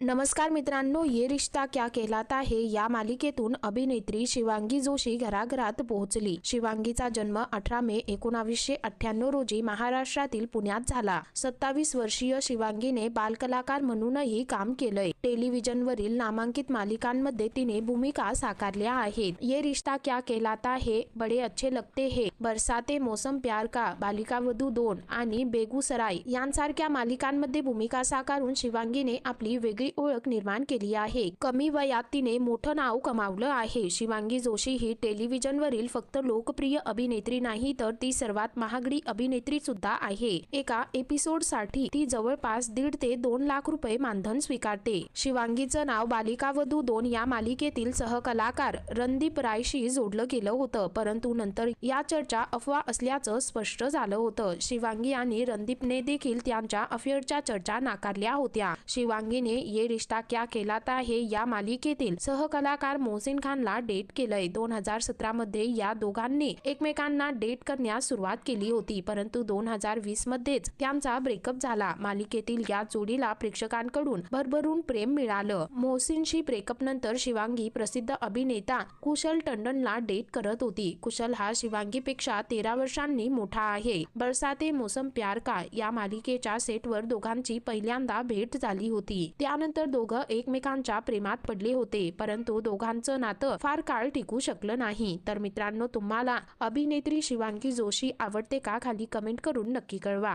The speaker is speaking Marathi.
नमस्कार मित्रांनो, ये रिश्ता क्या कहलाता है या मालिकेतून अभिनेत्री शिवांगी जोशी घराघरात पोहोचली। शिवांगीचा जन्म 18 मे 1998 रोजी महाराष्ट्रातील पुण्यात झाला। 27 वर्षीय शिवांगीने बालकलाकार म्हणूनही काम केलंय। टेलिव्हिजनवरील नामांकित मालिकांमध्ये तिने भूमिका साकारल्या आहेत। ये रिश्ता क्या कहलाता है, बड़े अच्छे लगते हैं, बरसाते, मौसम प्यार का, बालिका वधू 2 आणि बेगूसराय यांसारख्या मालिकांमध्ये भूमिका साकारून शिवांगीने आपली वेगळी ओळख निर्माण केली आहे। कमी वयात तिने मोठं नाव कमावलं आहे। शिवांगी जोशी ही टेलिव्हिजनवरील फक्त लोकप्रिय अभिनेत्री नाही तर ती सर्वात महागडी अभिनेत्री सुद्धा आहे। एका एपिसोडसाठी ती जवळपास 1.5 ते 2 लाख रुपये मानधन स्वीकारते। शिवांगीचं नाव बालिका वधू 2 या मालिकेतील सहकलाकार रणदीप रायशी जोडलं गेलं होतं, परंतु नंतर या चर्चा अफवा असल्याचं स्पष्ट झालं होतं। शिवांगी आणि रणदीपने देखील त्यांच्या अफेअरच्या चर्चा नाकारल्या होत्या। शिवांगीने ये रिश्ता क्या कहलाता है या मालिकेतील सहकलाकार मोहसिन खानला डेट केलंय। 2017 मध्ये या दोघांनी एकमेकांना डेट करण्यास सुरुवात केली होती, परंतु 2020 मध्येच त्यांचा ब्रेकअप झाला। मालिकेतील या जोडीला प्रेक्षकांकडून भरभरून प्रेम मिळालं। मोहसिनशी ब्रेकअप नंतर शिवांगी प्रसिद्ध अभिनेता कुशल टंडनला डेट करत होती। कुशल हा शिवांगीपेक्षा 13 वर्षांनी मोठा आहे। बरसाते मौसम प्यार का या मालिकेच्या सेटवर दोघांची पहिल्यांदा भेट झाली होती। त्यानंतर दोघं एकमेकांच्या प्रेमात पडले होते, परंतु दोघांचं नातं फार काळ टिकू शकलं नाही। तर मित्रांनो, तुम्हाला अभिनेत्री शिवांगी जोशी आवडते का? खाली कमेंट करून नक्की कळवा।